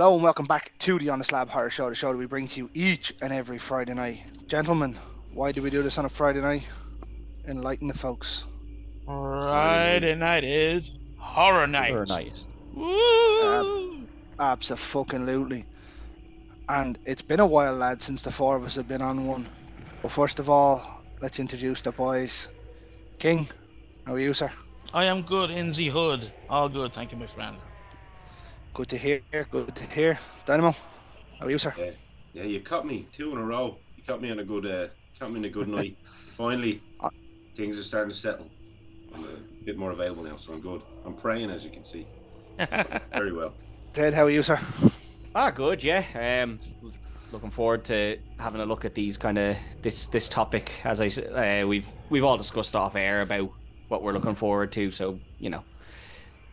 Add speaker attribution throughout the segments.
Speaker 1: Hello and welcome back to the On the Slab Horror Show, the show that we bring to you each and every Friday night. Gentlemen, why do we do this on a Friday night? Enlighten the folks.
Speaker 2: Friday night.
Speaker 3: Friday night is horror
Speaker 2: Horror
Speaker 3: night.
Speaker 2: night.
Speaker 1: Uh,
Speaker 3: Woo!
Speaker 1: Abso-fucking-lutely. And it's been a while, lads, since the four of us have been on one. But first of all, let's introduce the boys. King, how are you, sir?
Speaker 3: I am good in the hood. All good, thank you, my friend.
Speaker 1: Good to hear, good to hear. Dynamo, how are you, sir?
Speaker 4: Yeah, you caught me 2 in a row. You caught me on a good night. Finally, things are starting to settle. I'm a bit more available now, so I'm good. I'm praying, as you can see. Very well.
Speaker 1: Ted, how are you, sir?
Speaker 2: Good, yeah. Looking forward to having a look at these kind of this topic. As we've all discussed off air about what we're looking forward to. So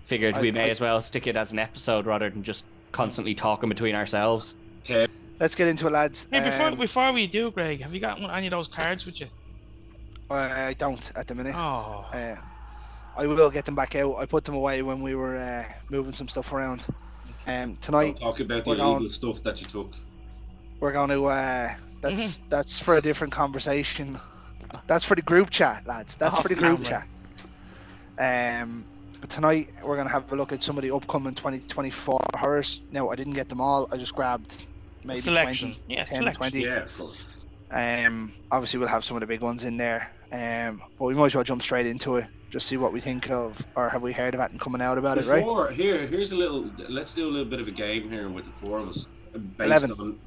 Speaker 2: figured we may as well stick it as an episode rather than just constantly talking between ourselves.
Speaker 4: Okay.
Speaker 1: Let's get into it, lads.
Speaker 3: Hey, before we do, Greg, have you got any of those cards with you?
Speaker 1: I don't at the minute.
Speaker 3: Oh,
Speaker 1: I will get them back out. I put them away when we were moving some stuff around. Tonight,
Speaker 4: Don't talk about the illegal stuff that you took.
Speaker 1: we're going to. That's for a different conversation. That's for the group chat, lads. That's for the group chat. But tonight we're going to have a look at some of the upcoming 2024 horrors. Now, I didn't get them all. I just grabbed maybe
Speaker 3: selection.
Speaker 1: 20,
Speaker 3: Yeah,
Speaker 1: 10,
Speaker 3: selection.
Speaker 1: 20.
Speaker 4: Yeah, of course.
Speaker 1: Obviously, we'll have some of the big ones in there. But we might as well jump straight into it. Just see what we think of, or have we heard of it and coming out about it, right?
Speaker 4: Here's a little. Let's do a little bit of a game here with the four of us,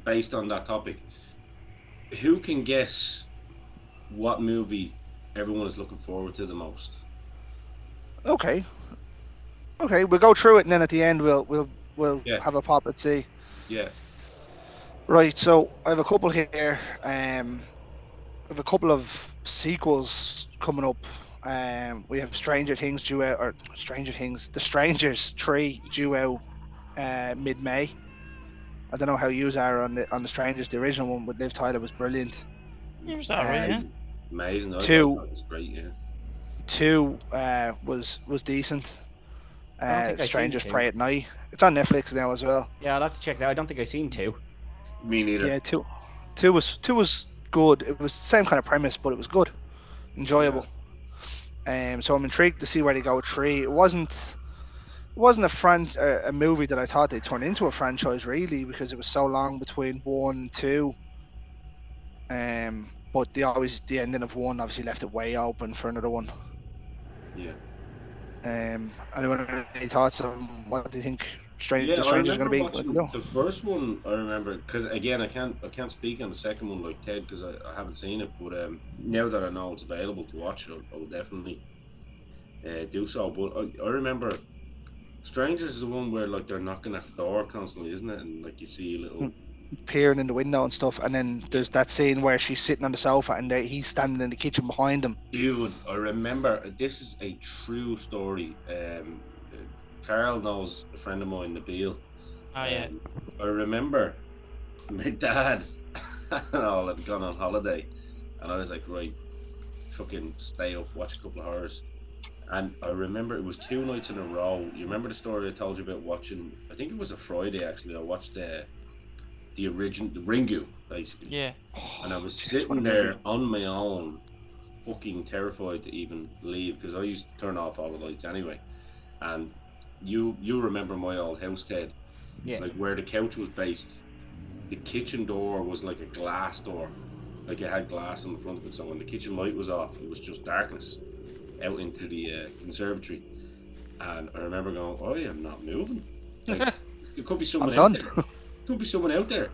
Speaker 4: based on that topic. Who can guess what movie everyone is looking forward to the most?
Speaker 1: Okay, we'll go through it, and then at the end we'll have a pop. Let's see.
Speaker 4: Yeah.
Speaker 1: Right. So I have a couple here. I have a couple of sequels coming up. We have Stranger Things due out, or Stranger Things, The Strangers 3 due out mid-May. I don't know how you are on the Strangers. The original one with Liv Tyler was brilliant.
Speaker 3: It was alright, yeah.
Speaker 4: Amazing.
Speaker 1: Two.
Speaker 4: That was great. Yeah.
Speaker 1: 2 was decent.
Speaker 2: I don't think I've
Speaker 1: Strangers
Speaker 2: seen
Speaker 1: Prey at Night. It's on Netflix now as well.
Speaker 2: Yeah, I'll have to check it out. I don't think I've seen 2.
Speaker 4: Me neither.
Speaker 1: Yeah, 2 was good. It was the same kind of premise, but it was good, enjoyable. So I'm intrigued to see where they go with 3. It wasn't a movie that I thought they'd turn into a franchise really, because it was so long between 1 and 2. But the ending of 1 obviously left it way open for another one.
Speaker 4: Yeah.
Speaker 1: Anyone any thoughts on what do you think the Strangers
Speaker 4: I
Speaker 1: going to
Speaker 4: remember
Speaker 1: be?
Speaker 4: watching the first one. I remember because again I can't speak on the second one like Ted because I haven't seen it. But now that I know it's available to watch, I'll definitely do so. But I remember Strangers is the one where like they're knocking at the door constantly, isn't it? And like you see a little
Speaker 1: peering in the window and stuff, and then there's that scene where she's sitting on the sofa and he's standing in the kitchen behind them.
Speaker 4: Dude, I remember this is a true story. Carl knows a friend of mine, Nabil.
Speaker 3: Oh yeah.
Speaker 4: I remember my dad and all had gone on holiday, and I was like, right, fucking stay up, watch a couple of horrors. And I remember it was 2 nights in a row. You remember the story I told you about watching? I think it was a Friday actually. I watched the original Ringu, basically.
Speaker 3: Yeah.
Speaker 4: And I was sitting there on my own, fucking terrified to even leave because I used to turn off all the lights anyway. And you remember my old house, Ted?
Speaker 2: Yeah.
Speaker 4: Like where the couch was based, the kitchen door was like a glass door, like it had glass in the front of it. So when the kitchen light was off, it was just darkness out into the conservatory. And I remember going, "Oh, I am not moving. Like there could be someone out there. Could be someone out there."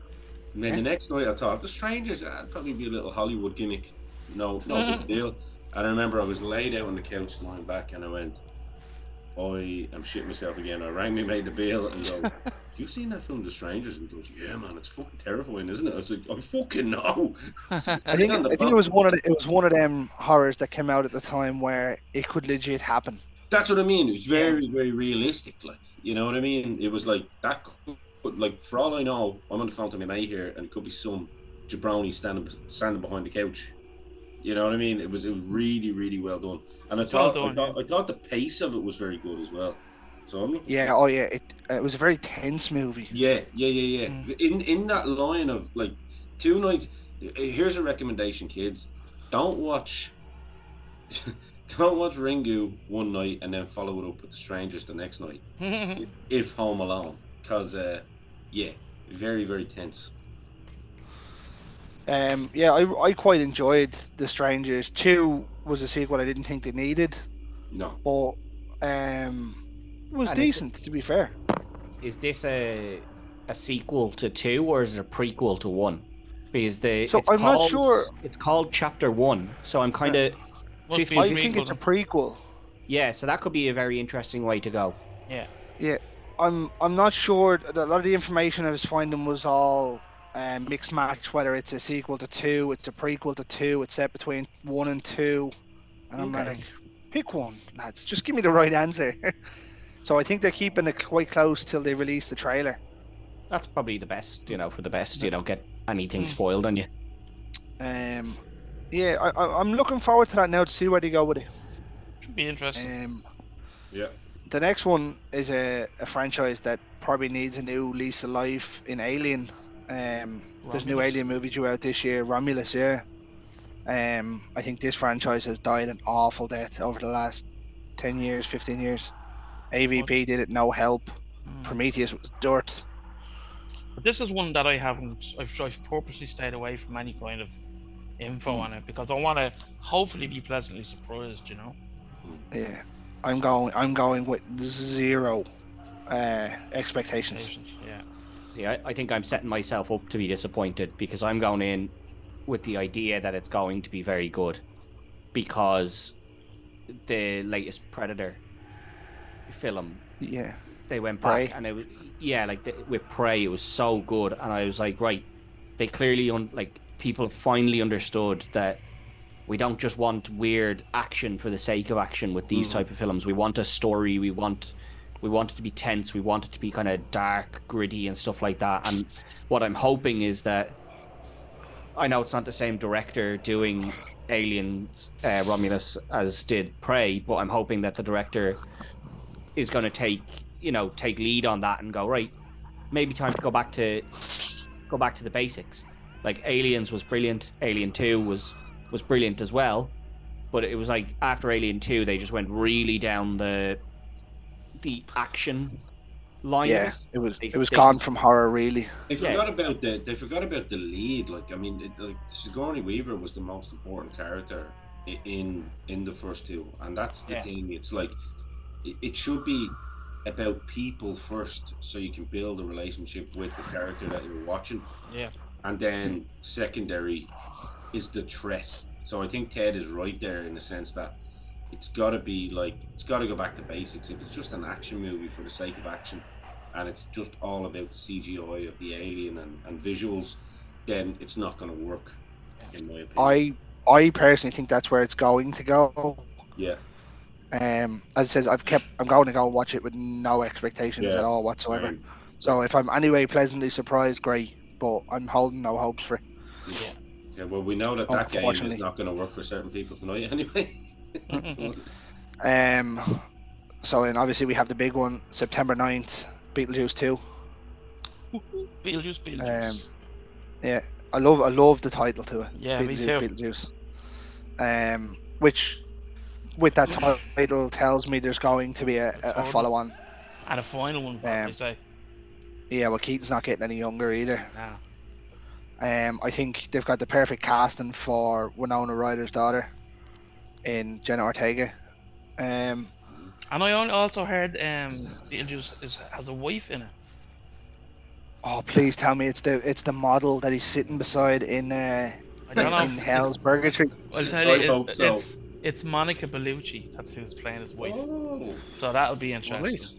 Speaker 4: And then the next night I thought, the Strangers, that'd probably be a little Hollywood gimmick. No big deal. And I remember I was laid out on the couch lying back and I went, I am shitting myself again. I rang me mate Nabil and go, you seen that film The Strangers? And he goes, yeah man, it's fucking terrifying, isn't it? I was like, I fucking know.
Speaker 1: I think it was one of them horrors that came out at the time where it could legit happen.
Speaker 4: That's what I mean. It was very, very realistic, like, you know what I mean? It was like that could, like, for all I know, I'm on the phone to my mate here, and it could be some jabroni standing behind the couch. You know what I mean? It was really, really well done, and I thought the pace of it was very good as well. So I'm looking.
Speaker 1: Yeah, oh yeah, it was a very tense movie.
Speaker 4: Yeah.
Speaker 3: Mm.
Speaker 4: In that line of like 2 nights. Here's a recommendation, kids. Don't watch. Don't watch Ringu one night and then follow it up with The Strangers the next night. If Home Alone, because yeah, very very tense.
Speaker 1: Yeah, I quite enjoyed The Strangers. 2 was a sequel I didn't think they needed,
Speaker 4: No,
Speaker 1: but um, it was
Speaker 2: And
Speaker 1: decent to be fair.
Speaker 2: is this a sequel to 2 or is it a prequel to 1? Because
Speaker 1: So I'm not sure.
Speaker 2: it's called Chapter 1, so I'm kind
Speaker 1: uh,
Speaker 2: of
Speaker 3: Must be a
Speaker 1: I
Speaker 2: 50.
Speaker 1: think
Speaker 3: prequel
Speaker 1: it's a
Speaker 3: then.
Speaker 1: prequel.
Speaker 2: Yeah, so that could be a very interesting way to go.
Speaker 3: Yeah.
Speaker 1: Yeah, I'm not sure. A lot of the information I was finding was all mixed match. Whether it's a sequel to 2, it's a prequel to 2, it's set between 1 and 2, and I'm
Speaker 2: Okay.
Speaker 1: like, pick one, lads. Just give me the right answer. So I think they're keeping it quite close till they release the trailer.
Speaker 2: That's probably the best, for the best. You
Speaker 1: No.
Speaker 2: don't get anything
Speaker 3: Mm.
Speaker 2: spoiled on you.
Speaker 1: Um, yeah, I'm looking forward to that now to see where they go with it.
Speaker 3: Should be interesting.
Speaker 4: yeah,
Speaker 1: The next one is a franchise that probably needs a new lease of life in Alien. There's a new
Speaker 3: Romulus.
Speaker 1: Alien movie due out this year, Romulus. Yeah. I think this franchise has died an awful death over the last 10 years, 15 years.
Speaker 3: But,
Speaker 1: AVP did it, no help.
Speaker 3: mm.
Speaker 1: Prometheus was dirt.
Speaker 3: But this is one that I haven't. I've purposely stayed away from any kind of info on it because I want to hopefully be pleasantly surprised.
Speaker 1: Yeah, I'm going with zero expectations.
Speaker 3: Patience. Yeah.
Speaker 2: See, I think I'm setting myself up to be disappointed because I'm going in with the idea that it's going to be very good because the latest Predator film,
Speaker 1: Yeah,
Speaker 2: they went back
Speaker 1: Prey.
Speaker 2: and it was, yeah, like with Prey, it was so good, and I was like, right, they clearly like people finally understood that we don't just want weird action for the sake of action with these type of films. We want a story. We want it to be tense. We want it to be kind of dark, gritty, and stuff like that. And what I'm hoping is that I know it's not the same director doing Aliens, Romulus, as did Prey, but I'm hoping that the director is going to take lead on that and go, right, maybe time to go back to the basics. Like Aliens was brilliant. Alien 2 was brilliant as well, but it was like after Alien 2 they just went really down the action line of
Speaker 1: Yeah,
Speaker 2: it.
Speaker 1: it was
Speaker 2: They
Speaker 1: it was
Speaker 2: they
Speaker 1: gone from horror really.
Speaker 2: yeah,
Speaker 4: they forgot about the lead. Like I mean, like Sigourney Weaver was the most important character in the first two, and that's the
Speaker 3: Yeah.
Speaker 4: thing. It's like it should be about people first, so you can build a relationship with the character that you're watching,
Speaker 3: Yeah.
Speaker 4: and then secondary is the threat. So I think Ted is right there in the sense that it's got to be like it's got to go back to basics. If it's just an action movie for the sake of action, and it's just all about the CGI of the alien and visuals, then it's not going to work, in my opinion.
Speaker 1: I personally think that's where it's going to go.
Speaker 4: Yeah,
Speaker 1: As it says, I'm going to go watch it with no expectations
Speaker 4: yeah,
Speaker 1: at all whatsoever.
Speaker 4: same.
Speaker 1: So if I'm anyway pleasantly surprised, great. But I'm holding no hopes for it,
Speaker 3: Yeah.
Speaker 4: Okay, well, we know that that game is
Speaker 1: unfortunately.
Speaker 4: not going to work for certain people tonight anyway.
Speaker 1: Um. So then obviously we have the big one, September 9th, Beetlejuice 2.
Speaker 3: Beetlejuice.
Speaker 1: Yeah, I love the title to it.
Speaker 3: Yeah, me
Speaker 1: Beetlejuice,
Speaker 3: too.
Speaker 1: Beetlejuice. Which with that title tells me there's going to be a
Speaker 3: Third
Speaker 1: follow on.
Speaker 3: And a final one, probably say.
Speaker 1: Yeah, well, Keaton's not getting any younger either.
Speaker 3: Nah.
Speaker 1: I think they've got the perfect casting for Winona Ryder's daughter in Jenna Ortega.
Speaker 3: And I also heard Beetlejuice has a wife in it.
Speaker 1: Oh, please tell me it's the model that he's sitting beside in
Speaker 3: I don't know.
Speaker 1: in Hell's Purgatory.
Speaker 3: I'll tell you,
Speaker 4: I hope so.
Speaker 3: it's Monica Bellucci. That's who's playing his wife.
Speaker 4: Oh,
Speaker 3: So that'll be interesting.
Speaker 1: Right.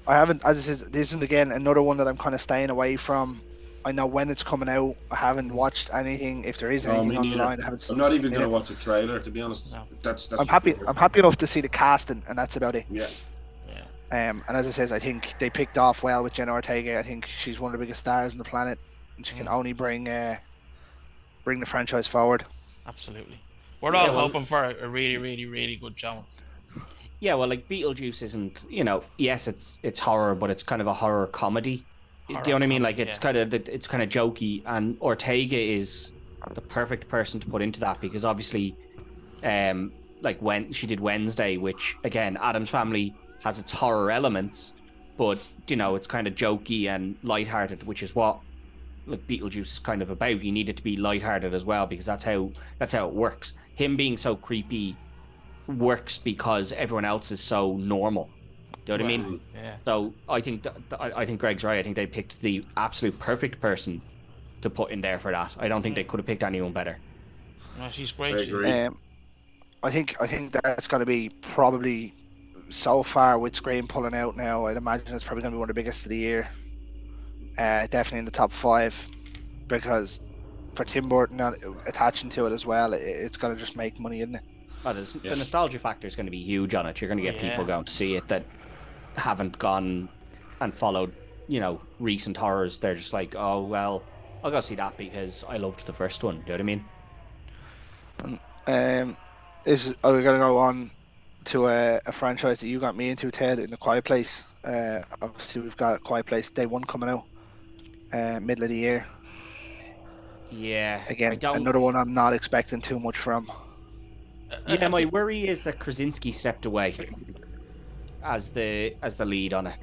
Speaker 1: I haven't, as it says, this is again another one that I'm kind of staying away from. I know when it's coming out. I haven't watched anything. If there is
Speaker 4: no,
Speaker 1: anything
Speaker 4: me neither.
Speaker 1: online, I haven't.
Speaker 4: I'm not even
Speaker 1: seen
Speaker 4: going to
Speaker 1: it.
Speaker 4: watch a trailer, to be honest.
Speaker 3: No.
Speaker 4: That's
Speaker 1: I'm happy. I'm happy enough to see the casting, and that's about it.
Speaker 4: Yeah.
Speaker 3: Yeah.
Speaker 1: And as it says, I think they picked off well with Jenna Ortega. I think she's one of the biggest stars on the planet, and she can only bring the franchise forward.
Speaker 3: Absolutely. We're
Speaker 2: Yeah,
Speaker 3: all
Speaker 2: well-
Speaker 3: hoping for a really, really, really good show.
Speaker 2: Yeah, well, like Beetlejuice isn't, yes, it's horror, but it's kind of a horror comedy. Do you know
Speaker 3: Horror
Speaker 2: what I mean? Like
Speaker 3: comedy, yeah.
Speaker 2: it's kind of jokey, and Ortega is the perfect person to put into that because obviously, like when she did Wednesday, which again, Adam's Family has its horror elements, but it's kind of jokey and lighthearted, which is what like Beetlejuice is kind of about. You need it to be lighthearted as well because that's how it works. Him being so creepy works because everyone else is so normal. Do you know what I
Speaker 3: Well,
Speaker 2: mean?
Speaker 4: Mm.
Speaker 3: yeah.
Speaker 2: So I think I think Greg's right. I think they picked the absolute perfect person to put in there for that. I don't think they could have picked anyone better.
Speaker 3: No, she's
Speaker 4: I
Speaker 3: great. She is.
Speaker 4: agree.
Speaker 1: I think that's going to be probably so far with Scream pulling out now. I'd imagine it's probably going to be one of the biggest of the year. Definitely in the top 5 because for Tim Burton attaching to it as well, it's going to just make money, isn't it?
Speaker 2: Oh,
Speaker 4: Yeah.
Speaker 2: the nostalgia factor is going to be huge on it. You're going to
Speaker 3: Oh
Speaker 2: get people
Speaker 3: yeah.
Speaker 2: going to see it that haven't gone and followed, recent horrors. They're just like, oh well, I'll go see that because I loved the first one. Do you know what I mean?
Speaker 1: Um, are we going to go on to a franchise that you got me into, Ted, in A Quiet Place? Obviously, we've got A Quiet Place Day 1 coming out, middle of the year.
Speaker 2: Yeah, I
Speaker 1: Again,
Speaker 2: don't.
Speaker 1: another one I'm not expecting too much from.
Speaker 2: Yeah,
Speaker 3: I
Speaker 2: my
Speaker 3: think
Speaker 2: worry is that Krasinski stepped away as the lead on it.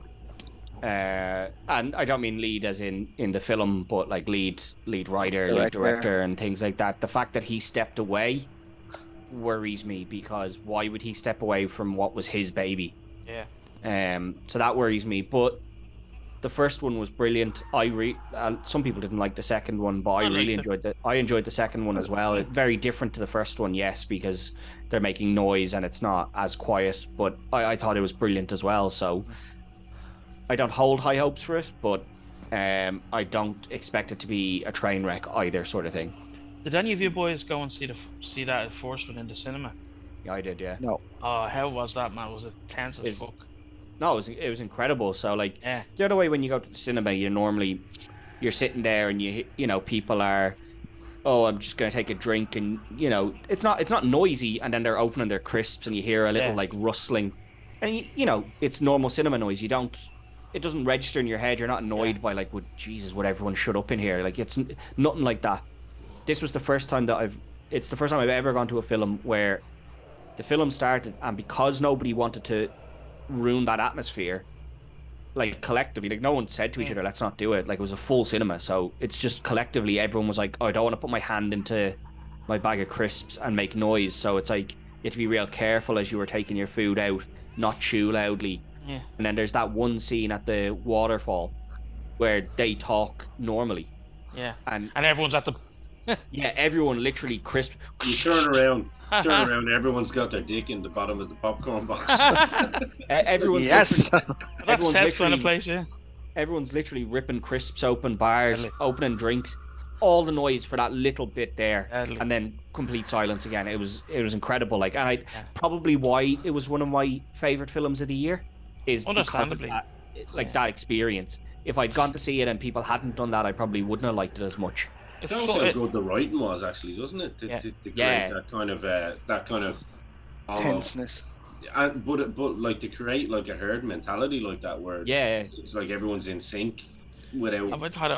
Speaker 2: And I don't mean lead as in the film, but like lead writer, lead
Speaker 1: Director.
Speaker 2: director, and things like that. The fact that he stepped away worries me because why would he step away from what was his baby?
Speaker 3: yeah.
Speaker 2: So that worries me. But the first one was brilliant. Some people didn't like the second one, but I
Speaker 3: I
Speaker 2: really
Speaker 3: liked it.
Speaker 2: enjoyed I enjoyed the second one as well.
Speaker 3: Yeah.
Speaker 2: Very different to the first one, yes, because they're making noise and it's not as quiet. But I thought it was brilliant as well. So I don't hold high hopes for it, but I don't expect it to be a train wreck either, sort of thing.
Speaker 3: Did any of you boys go and see that first one in the cinema?
Speaker 2: Yeah, I did, yeah.
Speaker 1: No.
Speaker 3: Oh, how was that, man? Was it tense as
Speaker 2: Is
Speaker 3: fuck?
Speaker 2: No, it was incredible. So like
Speaker 3: Yeah.
Speaker 2: the other way when you go to the cinema, you're sitting there and people are, oh, I'm just gonna take a drink, and it's not noisy, and then they're opening their crisps and you hear a little
Speaker 3: Yeah.
Speaker 2: like rustling, and it's normal cinema noise. It doesn't register in your head. You're not annoyed by like, would everyone shut up in here? Like nothing like that. This was the first time it's the first time I've ever gone to a film where the film started, and because nobody wanted to ruin that atmosphere, like collectively, like no one said to each other, let's not do it. Like it was a full cinema, so it's just collectively everyone was like, oh, I don't want to put my hand into my bag of crisps and make noise. So it's like you have to be real careful as you were taking your food out, not chew loudly.
Speaker 3: Yeah.
Speaker 2: And then there's that one scene at the waterfall where they talk normally,
Speaker 3: Yeah.
Speaker 2: and
Speaker 3: And everyone's at the.
Speaker 2: yeah, everyone literally crisp.
Speaker 4: You turn around, everyone's got their dick in the bottom of the popcorn box.
Speaker 2: Everyone's
Speaker 1: Yes.
Speaker 2: literally,
Speaker 3: That's
Speaker 2: everyone's
Speaker 3: Ted's kind
Speaker 2: literally
Speaker 3: of place, yeah.
Speaker 2: everyone's literally ripping crisps open, bars
Speaker 3: Deadly.
Speaker 2: opening drinks, all the noise for that little bit there,
Speaker 3: Deadly.
Speaker 2: and then complete silence again. It was incredible. Like, and
Speaker 3: Yeah.
Speaker 2: probably why it was one of my favorite films of the year is because of
Speaker 3: Understandably.
Speaker 2: that, that experience. If I'd gone to see it and people hadn't done that, I probably wouldn't have liked it as much.
Speaker 3: It's
Speaker 4: Tells
Speaker 3: so-
Speaker 4: how
Speaker 3: it-
Speaker 4: good the writing was, actually, doesn't it?
Speaker 3: Yeah.
Speaker 4: To create
Speaker 2: Yeah.
Speaker 4: that kind of almost,
Speaker 1: Tenseness.
Speaker 4: and but like to create like a herd mentality like that, where
Speaker 2: Yeah,
Speaker 4: it's like everyone's in sync without.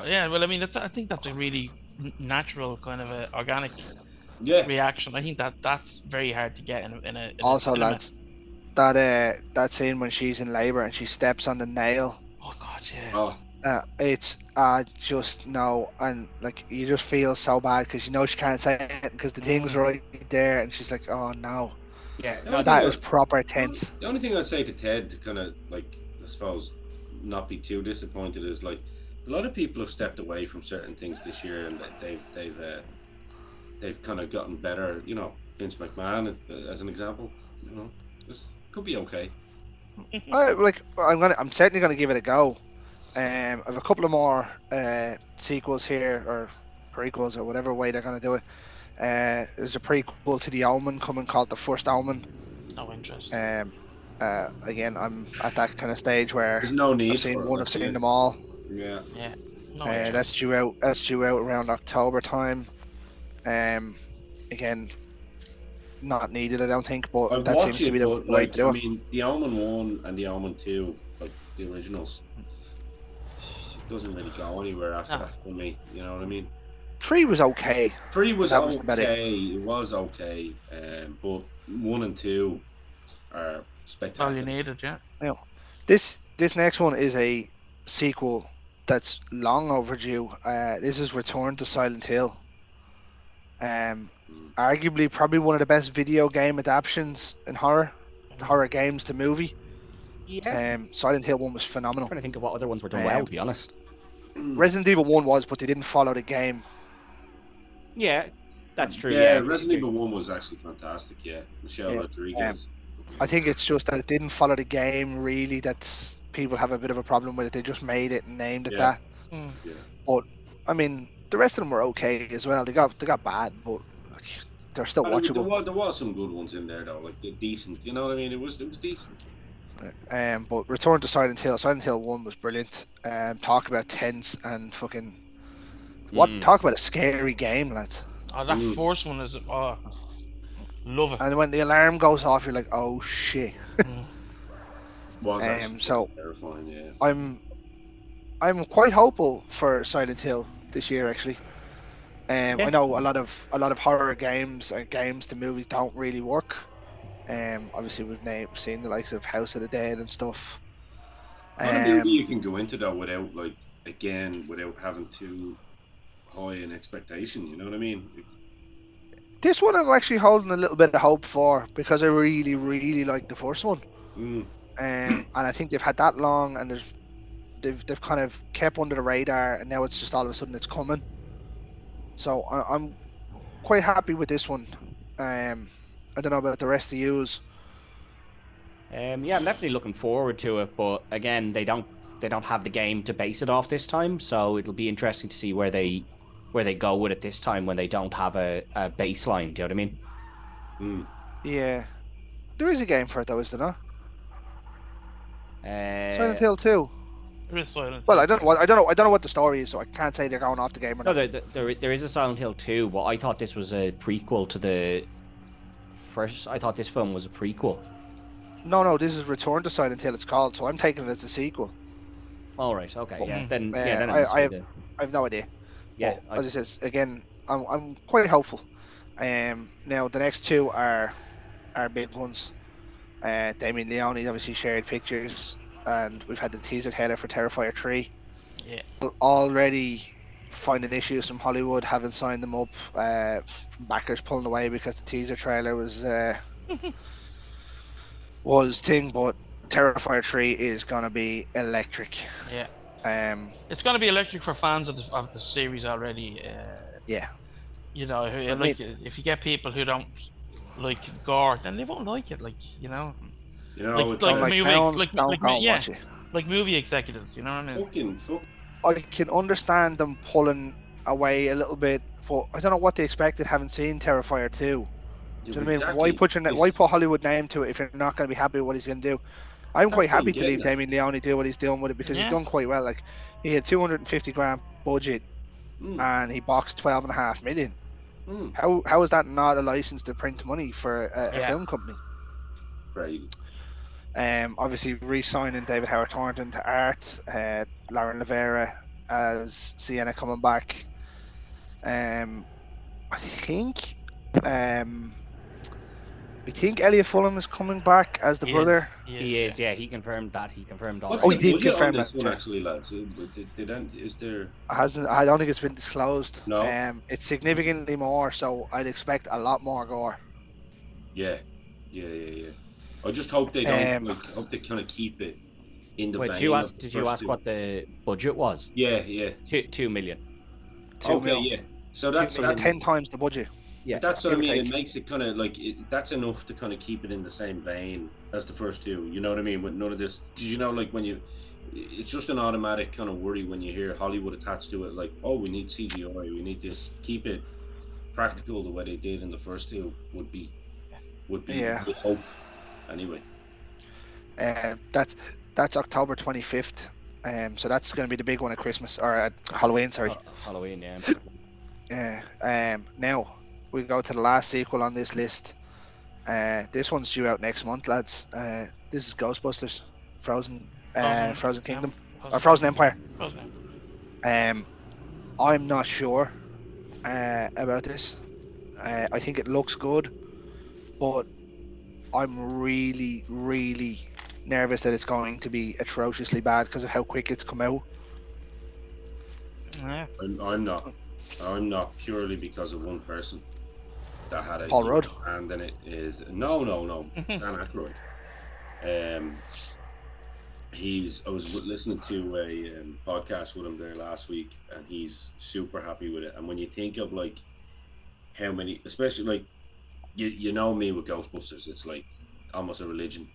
Speaker 3: yeah, well, I mean, I think that's a really natural kind of a organic
Speaker 4: Yeah,
Speaker 3: reaction. I think that's very hard to get in a
Speaker 1: Also,
Speaker 3: cinema.
Speaker 1: lads, that scene when she's in labour and she steps on the nail,
Speaker 3: Oh god, yeah.
Speaker 4: oh,
Speaker 1: it's just no, and like you just feel so bad because she can't say it because the thing's right there, and she's like, oh no,
Speaker 2: yeah.
Speaker 4: No,
Speaker 2: No,
Speaker 4: I
Speaker 1: that
Speaker 4: think
Speaker 1: is proper tense.
Speaker 4: the only thing I'd say to Ted to kind of like, I suppose, not be too disappointed is like a lot of people have stepped away from certain things this year, and they've kind of gotten better. Vince McMahon as an example. This could be okay.
Speaker 1: I'm certainly gonna give it a go. I have a couple of more sequels here, or prequels, or whatever way they're gonna do it. There's a prequel to The Omen coming called The First Omen.
Speaker 3: No interest.
Speaker 1: Again, I'm at that kind of stage where
Speaker 4: There's no need
Speaker 1: I've seen
Speaker 4: for it,
Speaker 1: one, I've
Speaker 4: like,
Speaker 1: seen
Speaker 4: yeah.
Speaker 1: them all.
Speaker 4: Yeah.
Speaker 3: Yeah. No interest.
Speaker 1: That's due out. That's due out around October time. Again, not needed, I don't think, but
Speaker 4: I'd
Speaker 1: that
Speaker 4: watch
Speaker 1: seems to
Speaker 4: it,
Speaker 1: be the
Speaker 4: but
Speaker 1: way
Speaker 4: like
Speaker 1: to
Speaker 4: I
Speaker 1: do it.
Speaker 4: mean, the Omen 1 and the Omen 2, like the originals, it doesn't really go anywhere after
Speaker 3: No.
Speaker 4: that for me. You know what I mean?
Speaker 1: 3 was okay,
Speaker 4: 3
Speaker 1: but
Speaker 4: was
Speaker 1: that was about it.
Speaker 4: okay. It was okay, but 1 and 2 are
Speaker 3: All you
Speaker 4: spectacular.
Speaker 3: needed, yeah.
Speaker 1: Now, this next one is a sequel that's long overdue. This is Return to Silent Hill.
Speaker 4: Mm.
Speaker 1: Arguably probably one of the best video game adaptations in horror
Speaker 3: Mm.
Speaker 1: games to movie.
Speaker 2: Yeah.
Speaker 1: Silent Hill 1 was
Speaker 2: I'm
Speaker 1: phenomenal.
Speaker 2: trying to think of what other ones were done well,
Speaker 1: Um,
Speaker 2: to be honest.
Speaker 1: Resident Evil 1 was, but they didn't follow the game.
Speaker 2: Yeah, that's true.
Speaker 4: Yeah,
Speaker 2: Yeah,
Speaker 4: Resident Evil 1 was actually fantastic. Yeah, Michelle
Speaker 1: Yeah.
Speaker 4: Rodriguez.
Speaker 1: I think it's just that it didn't follow the game really. That's people have a bit of a problem with it. They just made it and named it
Speaker 4: Yeah,
Speaker 1: that.
Speaker 3: Mm.
Speaker 4: yeah.
Speaker 1: But I mean, the rest of them were okay as well. They got bad, but like, they're still
Speaker 4: And
Speaker 1: watchable.
Speaker 4: there was some good ones in there though, like decent. You know what I mean? It was decent.
Speaker 1: But Return to Silent Hill. Silent Hill 1 was brilliant. Talk about tense and fucking
Speaker 2: Mm.
Speaker 1: talk about a scary game, lads.
Speaker 3: Oh, that
Speaker 4: Mm.
Speaker 3: first one is love it.
Speaker 1: And when the alarm goes off, you're like, oh shit.
Speaker 3: Mm.
Speaker 4: Was actually
Speaker 1: So
Speaker 4: terrifying. Yeah.
Speaker 1: I'm quite hopeful for Silent Hill this year actually. I
Speaker 2: Yeah.
Speaker 1: know a lot of horror games and games to movies don't really work. Obviously we've seen the likes of House of the Dead and stuff.
Speaker 4: Not a movie
Speaker 1: Um,
Speaker 4: you can go into though without without having too high an expectation. You know what I mean?
Speaker 1: this one I'm actually holding a little bit of hope for because I really, really like the first one.
Speaker 4: Mm.
Speaker 1: And I think they've had that long, and they've kind of kept under the radar, and now it's just all of a sudden it's coming. So I'm quite happy with this one. I don't know about the rest of yous.
Speaker 2: Yeah, I'm definitely looking forward to it, but again, they don't have the game to base it off this time, so it'll be interesting to see where they go with it this time when they don't have a baseline. Do you know what I mean?
Speaker 4: Mm.
Speaker 1: Yeah, there is a game for it though, is there not? Silent
Speaker 2: Uh,
Speaker 1: Hill 2.
Speaker 3: There is Silent
Speaker 1: Well,
Speaker 3: Hill.
Speaker 1: I don't know what the story is, so I can't say they're going off the game or
Speaker 2: no,
Speaker 1: not.
Speaker 2: there is a Silent Hill 2, but I thought this was a prequel to the first. I thought this film was a prequel.
Speaker 1: No, this is Return to Silent Hill. It's called, so I'm taking it as a sequel.
Speaker 2: All right, okay,
Speaker 1: But,
Speaker 2: yeah, then it
Speaker 1: I
Speaker 2: must be
Speaker 1: have
Speaker 2: the
Speaker 1: I have no idea.
Speaker 2: yeah.
Speaker 1: But as I says again, I'm quite hopeful. Now the next two are big ones. Damien Leone obviously shared pictures, and we've had the teaser trailer for Terrifier 3.
Speaker 3: Yeah.
Speaker 1: Already finding issues from Hollywood, having signed them up, from backers pulling away because the teaser trailer was thing. But Terrifier 3 is gonna be electric.
Speaker 3: Yeah.
Speaker 1: It's
Speaker 3: gonna be electric for fans of the series already.
Speaker 1: Yeah.
Speaker 3: You know, if you get people who don't like gore, then they won't like it. Like
Speaker 4: You know,
Speaker 3: like
Speaker 4: it's
Speaker 1: don't like clowns, don't go and
Speaker 3: yeah,
Speaker 1: watch it.
Speaker 3: like movie executives. You know what I mean?
Speaker 4: fucking.
Speaker 1: I can understand them pulling away a little bit, but I don't know what they expected having seen Terrifier 2. Do you know what I mean?
Speaker 4: Exactly.
Speaker 1: Why put Hollywood name to it if you're not going to be happy with what he's going to do? I'm
Speaker 4: That's
Speaker 1: quite
Speaker 4: what I'm
Speaker 1: happy to leave
Speaker 4: getting at.
Speaker 1: Damien Leone do what he's doing with it because he's
Speaker 3: Yeah.
Speaker 1: done quite well. Like he had 250 grand budget
Speaker 4: Mm.
Speaker 1: and he boxed 12.5 million.
Speaker 4: Mm.
Speaker 1: How is that not a license to print money for a
Speaker 3: Yeah.
Speaker 1: film company?
Speaker 4: Crazy.
Speaker 1: Obviously re-signing David Howard Thornton to art, Lauren Rivera as Sienna coming back. I think Elliot Fulham is coming back as the brother.
Speaker 2: He is, yeah. He confirmed that. He confirmed all
Speaker 4: What's
Speaker 2: that.
Speaker 1: he
Speaker 4: the
Speaker 1: did
Speaker 4: budget
Speaker 1: confirm
Speaker 4: on this
Speaker 1: that,
Speaker 4: one,
Speaker 1: yeah.
Speaker 4: actually, lads? Is there?
Speaker 1: I don't think it's been disclosed.
Speaker 4: No.
Speaker 1: It's significantly more, so I'd expect a lot more gore.
Speaker 4: Yeah. I just hope they don't
Speaker 1: Um,
Speaker 4: hope they kind of keep it in the
Speaker 2: Wait,
Speaker 4: vein.
Speaker 2: did you ask what the budget was?
Speaker 4: Yeah.
Speaker 2: 2 million.
Speaker 1: 2
Speaker 4: Okay,
Speaker 1: mil.
Speaker 4: yeah. So
Speaker 1: 2
Speaker 4: that's
Speaker 1: million, 10 times the budget.
Speaker 2: Yeah.
Speaker 4: that's what I
Speaker 1: give or
Speaker 4: mean. It
Speaker 1: take.
Speaker 4: makes it kind of like that's enough to kind of keep it in the same vein as the first two. You know what I mean? With none of this, because you know, like when it's just an automatic kind of worry when you hear Hollywood attached to it. Like, oh, we need CGI, we need this. Keep it practical the way they did in the first two would be
Speaker 1: Yeah.
Speaker 4: the hope. Anyway.
Speaker 1: That's October 25th. So that's going to be the big one at Christmas or at Halloween. Sorry.
Speaker 2: Halloween, yeah.
Speaker 1: Now we go to the last sequel on this list, This one's due out next month, lads. This is Ghostbusters, Frozen,
Speaker 3: Frozen,
Speaker 1: Frozen Kingdom, or
Speaker 3: Frozen
Speaker 1: Frozen
Speaker 3: Kingdom.
Speaker 1: Empire.
Speaker 3: Frozen.
Speaker 1: I'm not sure about this. I think it looks good, but I'm really, really nervous that it's going to be atrociously bad because of how quick it's come out.
Speaker 3: Yeah.
Speaker 4: I'm not. I'm not purely because of one person that had a
Speaker 1: Paul Rudd.
Speaker 4: huge hand in it. Is no Dan Aykroyd. Um, I was listening to a podcast with him there last week, and he's super happy with it. And when you think of like how many, especially like you know me with Ghostbusters, it's like almost a religion.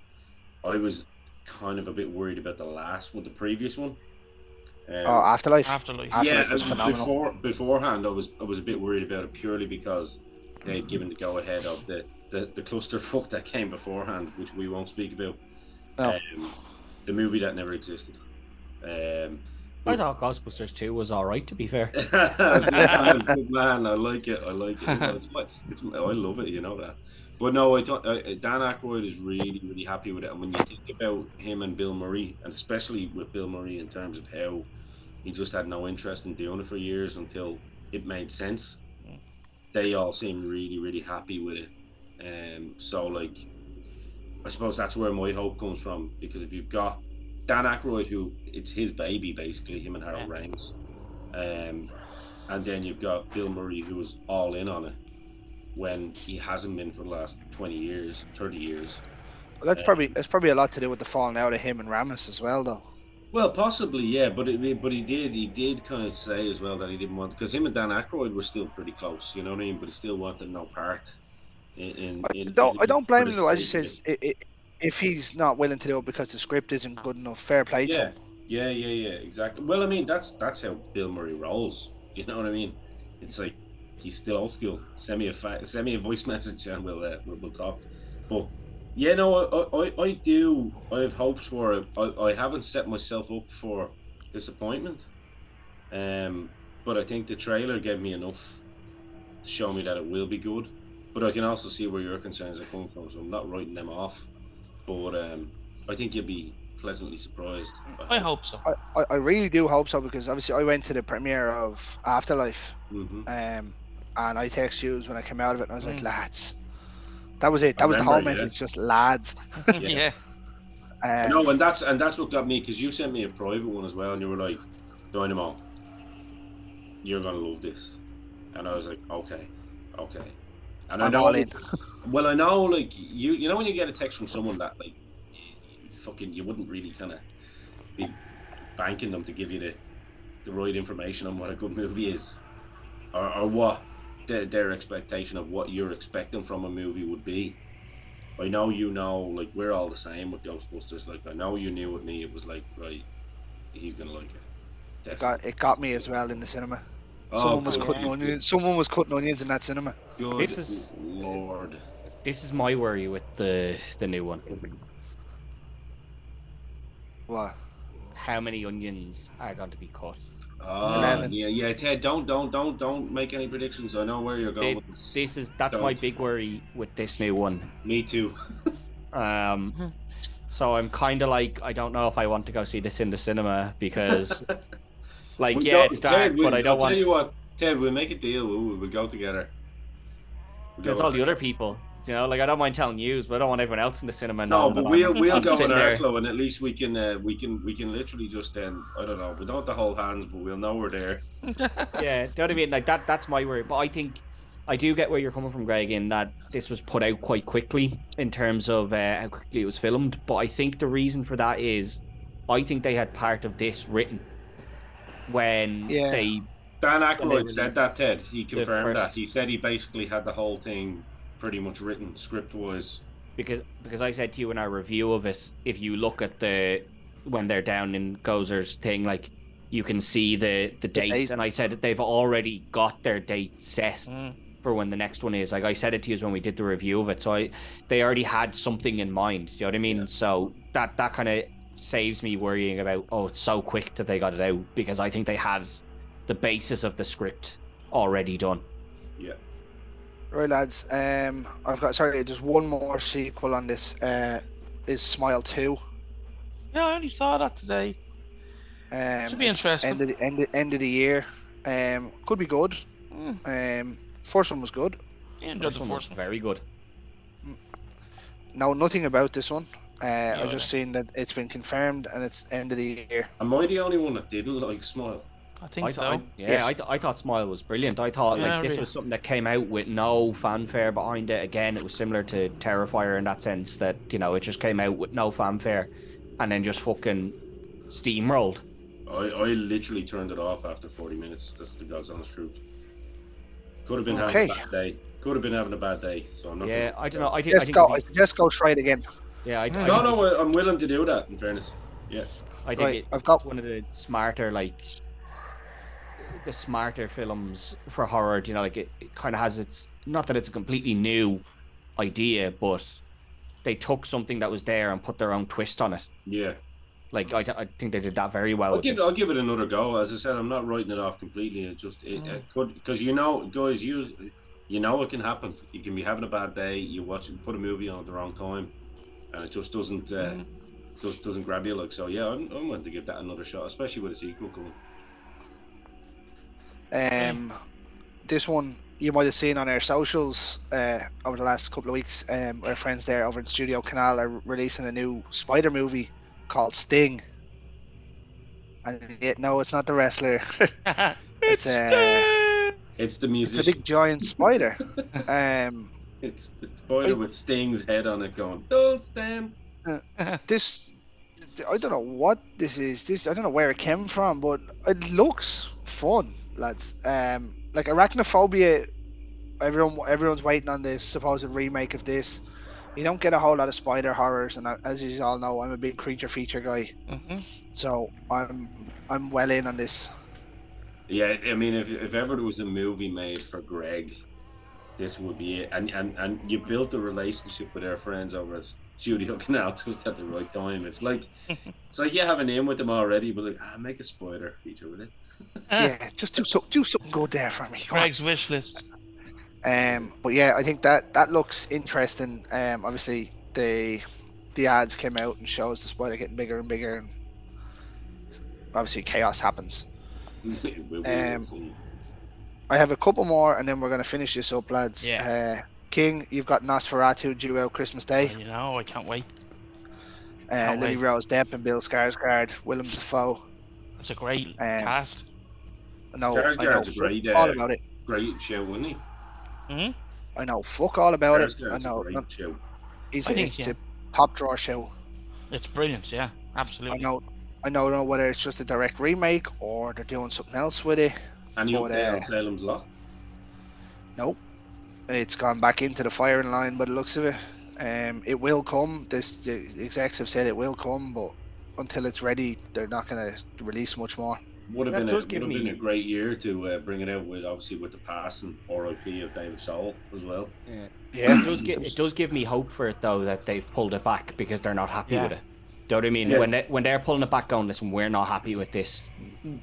Speaker 4: I was kind of a bit worried about the last one, the previous one.
Speaker 1: Oh, Afterlife.
Speaker 3: Afterlife.
Speaker 4: Yeah,
Speaker 1: Afterlife was phenomenal.
Speaker 4: beforehand, I was a bit worried about it purely because they'd given the go ahead of the clusterfuck that came beforehand, which we won't speak about.
Speaker 1: No.
Speaker 4: The movie that never existed.
Speaker 2: I thought Ghostbusters 2 was alright, to be fair.
Speaker 4: Good man, I like it. I like it. You know, I love it. You know that. But no, I thought Dan Aykroyd is really, really happy with it. And when you think about him and Bill Murray, and especially with Bill Murray in terms of how he just had no interest in doing it for years until it made sense, they all seem really, really happy with it. So like, I suppose that's where my hope comes from, because if you've got Dan Aykroyd, who it's his baby basically, him and Harold Ramis, and then you've got Bill Murray, who was all in on it when he hasn't been for the last 20 years, 30 years.
Speaker 1: That's probably a lot to do with the falling out of him and Ramis as well, though.
Speaker 4: Well, possibly, yeah, but he did kind of say as well that he didn't want, because him and Dan Aykroyd were still pretty close, you know what I mean? But he still wanted no part
Speaker 1: I don't blame him though. As you
Speaker 4: sake of
Speaker 1: says, if he's not willing to do it because the script isn't good enough, fair play to him.
Speaker 4: Yeah, exactly. Well, I mean, that's how Bill Murray rolls. You know what I mean? It's like he's still old school. Send me a voice message and we'll talk. But yeah, no, I do. I have hopes for it. I haven't set myself up for disappointment. But I think the trailer gave me enough to show me that it will be good. But I can also see where your concerns are coming from, so I'm not writing them off. But I think you'll be pleasantly surprised.
Speaker 3: I hope so.
Speaker 1: I really do hope so, because obviously I went to the premiere of Afterlife, and I texted you when I came out of it, and I was like, lads, that was it. That was the whole message, just lads.
Speaker 3: Yeah.
Speaker 4: No, and that's what got me, because you sent me a private one as well, and you were like, Dynamo, you're gonna love this, and I was like, okay, and
Speaker 1: I'm all in.
Speaker 4: Well, I know, like you know when you get a text from someone that like you wouldn't really kind of be banking them to give you the right information on what a good movie is, or what their expectation of what you're expecting from a movie would be. I know like we're all the same with Ghostbusters. Like I know you knew with me, it was like, right, he's gonna like it. Definitely.
Speaker 1: It got me as well in the cinema.
Speaker 4: Oh,
Speaker 1: Someone was cutting onions. Someone was cutting onions in that cinema.
Speaker 4: Good Lord.
Speaker 2: This is my worry with the new one.
Speaker 1: What?
Speaker 2: How many onions are going to be cut?
Speaker 1: 11.
Speaker 4: Yeah, Ted, don't make any predictions. I know where you're going.
Speaker 2: That's my big worry with this new one.
Speaker 4: Me too.
Speaker 2: So I'm kind of like, I don't know if I want to go see this in the cinema, because like it's dark,
Speaker 4: Ted,
Speaker 2: but I don't want.
Speaker 4: I'll tell you what, Ted, we'll make a deal. We'll go together.
Speaker 2: There's all the other people. You know, like I don't mind telling you, but I don't want everyone else in the cinema.
Speaker 4: No, but we'll go in our club, and at least we can literally just I don't know, we don't have to hold hands, but we'll know we're there.
Speaker 2: Yeah, do you know what I mean? Like that's my worry. But I think I do get where you're coming from, Greg, in that this was put out quite quickly in terms of how quickly it was filmed. But I think the reason for that is, I think they had part of this written when they.
Speaker 4: Dan Aykroyd said that, Ted. He confirmed that. He said he basically had the whole thing pretty much written script-wise.
Speaker 2: Because I said to you in our review of it, if you look at when they're down in Gozer's thing, like you can see the dates, and I said that they've already got their date set for when the next one is. Like I said it to you when we did the review of it, so they already had something in mind. Do you know what I mean? Yeah. So that kind of saves me worrying about, it's so quick that they got it out, because I think they had the basis of the script already done.
Speaker 4: Yeah.
Speaker 1: Right, lads. I've got sorry. There's one more sequel on this. Is Smile 2.
Speaker 3: Yeah, I only saw that today. Should be
Speaker 1: It's
Speaker 3: interesting.
Speaker 1: end of the year. Could be good. First one was good.
Speaker 3: I enjoyed
Speaker 2: First
Speaker 3: the
Speaker 2: one was
Speaker 3: first one.
Speaker 2: very good.
Speaker 1: Know nothing about this one.
Speaker 3: Yeah,
Speaker 1: I've just seen that it's been confirmed and it's end of the year.
Speaker 4: Am I the only one that didn't like Smile?
Speaker 3: I think so.
Speaker 1: Yes.
Speaker 2: I thought Smile was brilliant. I thought
Speaker 3: Yeah,
Speaker 2: like this
Speaker 3: really.
Speaker 2: was something that came out with no fanfare behind it. Again, it was similar to Terrifier in that sense that it just came out with no fanfare, and then just fucking steamrolled.
Speaker 4: I literally turned it off after 40 minutes. That's the God's honest truth. Could have been having
Speaker 1: Okay.
Speaker 4: a bad day. Could have been having a bad day. So I'm not.
Speaker 2: Yeah, I don't know. I
Speaker 1: Just
Speaker 2: think
Speaker 1: go. I suggest go try it again.
Speaker 2: yeah, I
Speaker 3: No,
Speaker 2: think
Speaker 4: No, I'm willing to do that. In fairness, yeah.
Speaker 2: I think
Speaker 1: Right, I've got-
Speaker 2: it's one of the smarter the smarter films for horror. Like it kind of has its, not that it's a completely new idea, but they took something that was there and put their own twist on it.
Speaker 4: Yeah.
Speaker 2: Like I think they did that very well.
Speaker 4: I'll give it another go. As I said, I'm not writing it off completely. It could, because guys, it can happen. You can be having a bad day. You put a movie on at the wrong time, and it just doesn't doesn't grab you. Like, so yeah, I'm going to give that another shot, especially with a sequel coming.
Speaker 1: This one you might have seen on our socials over the last couple of weeks. Our friends there over in Studio Canal are releasing a new spider movie called Sting. And yet, no, it's not the wrestler.
Speaker 3: it's
Speaker 1: the
Speaker 4: It's the
Speaker 1: it's a
Speaker 4: musician.
Speaker 1: big giant spider.
Speaker 4: It's the spider with Sting's head on it, going, "Don't stand."
Speaker 1: This I don't know what this is. I don't know where it came from, but it looks fun, lads. Like Arachnophobia, everyone's waiting on this supposed remake of this. You don't get a whole lot of spider horrors, and as you all know, I'm a big creature feature guy, so I'm well in on this.
Speaker 4: Yeah, I mean, if ever there was a movie made for Greg, this would be it. And you built a relationship with our friends over at Studio Canal just at the right time. It's like you have an in with them already, but like, make a spider feature with it.
Speaker 1: Yeah, just do something good there for me. Come on.
Speaker 3: Greg's wish list.
Speaker 1: But yeah, I think that looks interesting. Obviously the ads came out and shows the spider getting bigger and bigger, and obviously chaos happens.
Speaker 4: We'll see.
Speaker 1: I have a couple more, and then we're going to finish this up, lads.
Speaker 3: Yeah.
Speaker 1: King, you've got Nosferatu due out Christmas Day.
Speaker 3: You know, I can't wait.
Speaker 1: Lily
Speaker 3: wait.
Speaker 1: Rose Depp and Bill Skarsgård, Willem Dafoe.
Speaker 3: It's a great cast.
Speaker 1: No,
Speaker 4: Skarsgård's a great,
Speaker 1: all about it.
Speaker 4: Great show, wasn't he?
Speaker 1: I know fuck all about it. I
Speaker 4: Skarsgård's a
Speaker 1: know.
Speaker 4: great show.
Speaker 1: It's
Speaker 3: yeah.
Speaker 1: a top drawer show.
Speaker 3: It's brilliant, yeah, absolutely.
Speaker 1: I don't know whether it's just a direct remake or they're doing something else with it.
Speaker 4: And you update on Salem's Lot?
Speaker 1: Nope. It's gone back into the firing line by the looks of it. It will come. The execs have said it will come, but until it's ready, they're not going to release much more.
Speaker 4: Would have been a great year to bring it out with, obviously, with the passing RIP of David Soul as well.
Speaker 1: Yeah,
Speaker 2: it does give me hope for it though that they've pulled it back because they're not happy with it. Do you know what I mean?
Speaker 1: Yeah.
Speaker 2: When they're pulling it back, going, listen, we're not happy with this.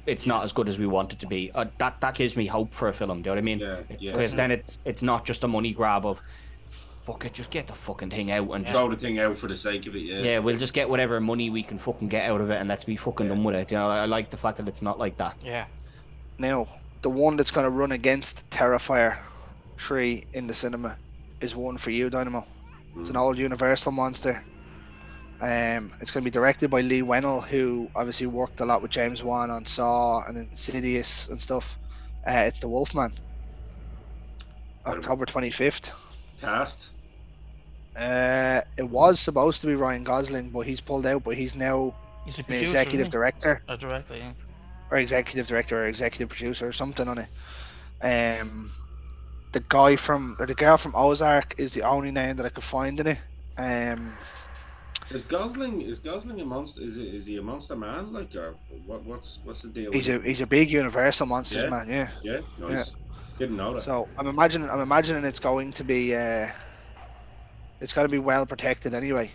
Speaker 2: It's not as good as we want it to be. That gives me hope for a film. Do you know what I mean?
Speaker 4: Yeah.
Speaker 2: Because then it's not just a money grab of, fuck it, just get the fucking thing out and
Speaker 4: throw the thing out for the sake of it.
Speaker 2: Yeah, we'll just get whatever money we can fucking get out of it and let's be fucking done with it. You know, I like the fact that it's not like that.
Speaker 3: Yeah.
Speaker 1: Now, the one that's going to run against Terrifier 3 in the cinema is one for you, Dynamo. It's an old Universal monster. It's going to be directed by Lee Wennell, who obviously worked a lot with James Wan on Saw and Insidious and stuff. It's The Wolfman. October 25th.
Speaker 4: Cast?
Speaker 1: It was supposed to be Ryan Gosling, but he's pulled out, but he's now
Speaker 3: He's
Speaker 1: an executive director.
Speaker 3: A director, yeah.
Speaker 1: Or executive director or executive producer or something on it. The girl from Ozark is the only name that I could find in it.
Speaker 4: Is Gosling a monster? Is he a monster man? Like, or what's the deal?
Speaker 1: He's a big Universal monsters man. Yeah.
Speaker 4: Yeah. Nice. Yeah. Didn't know that.
Speaker 1: So I'm imagining it's going to be it's got to be well protected anyway.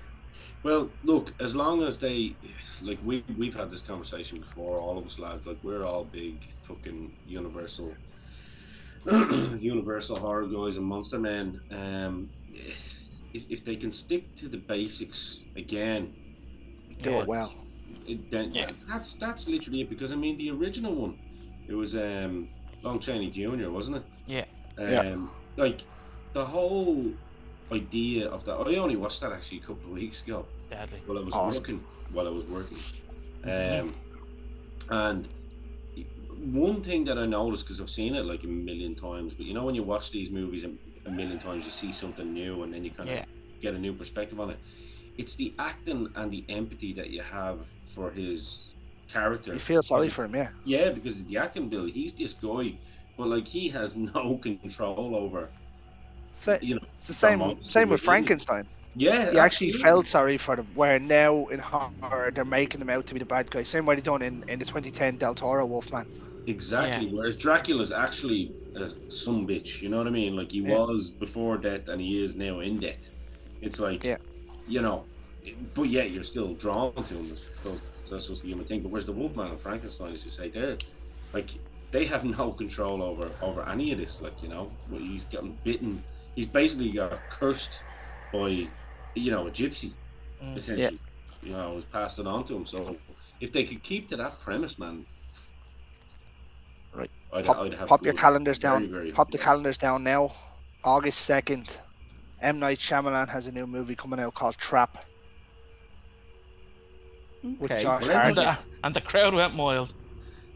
Speaker 4: Well, look, as long as they, like, we've had this conversation before, all of us lads, like, we're all big fucking Universal Universal horror guys and Monster Men. If they can stick to the basics again,
Speaker 1: Do
Speaker 3: Yeah.
Speaker 1: it well.
Speaker 4: then
Speaker 3: Yeah.
Speaker 4: that's literally it. Because I mean, the original one, it was Long Chaney Jr., wasn't it?
Speaker 3: Yeah.
Speaker 1: Yeah.
Speaker 4: Like the whole idea of that. I only watched that actually a couple of weeks ago
Speaker 3: Deadly.
Speaker 4: while I was
Speaker 1: Awesome.
Speaker 4: working. While I was working,
Speaker 3: Mhm.
Speaker 4: and one thing that I noticed, because I've seen it like a million times, but you know when you watch these movies a million times, you see something new, and then you kind of
Speaker 3: Yeah.
Speaker 4: get a new perspective on it. It's the acting and the empathy that you have for his character.
Speaker 1: You feel sorry
Speaker 4: Like,
Speaker 1: for him, yeah.
Speaker 4: yeah, because the acting bill, he's this guy, but like he has no control over,
Speaker 1: So
Speaker 4: you know,
Speaker 1: it's the
Speaker 4: the
Speaker 1: same
Speaker 4: monster
Speaker 1: with
Speaker 4: within him.
Speaker 1: Frankenstein.
Speaker 4: Yeah,
Speaker 1: You actually
Speaker 4: absolutely.
Speaker 1: felt sorry for them. Where now in horror they're making them out to be the bad guy. Same way they done in the 2010 Del Toro Wolfman.
Speaker 4: Exactly.
Speaker 3: Yeah.
Speaker 4: Whereas Dracula's actually a some bitch, you know what I mean? Like he
Speaker 1: Yeah.
Speaker 4: was before death and he is now in death. It's like,
Speaker 1: Yeah.
Speaker 4: you know, but yeah, you're still drawn to him. I suppose that's just the human thing. But whereas the Wolfman and Frankenstein, as you say, they're like they have no control over any of this. Like, you know, well, he's gotten bitten. He's basically got cursed by, you know, a gypsy,
Speaker 3: Mm.
Speaker 1: Yeah.
Speaker 4: essentially. You know, was passed it on to him. So if they could keep to that premise, man,
Speaker 1: Right. Pop
Speaker 4: I'd have
Speaker 1: pop your
Speaker 4: good,
Speaker 1: calendars
Speaker 4: very,
Speaker 1: down.
Speaker 4: very
Speaker 1: Pop
Speaker 4: high
Speaker 1: the
Speaker 4: hopes.
Speaker 1: calendars down now. August 2nd. M. Night Shyamalan has a new movie coming out called Trap with
Speaker 2: Okay.
Speaker 1: Josh
Speaker 4: Well, M
Speaker 3: And
Speaker 1: Hartnett.
Speaker 3: the crowd went wild.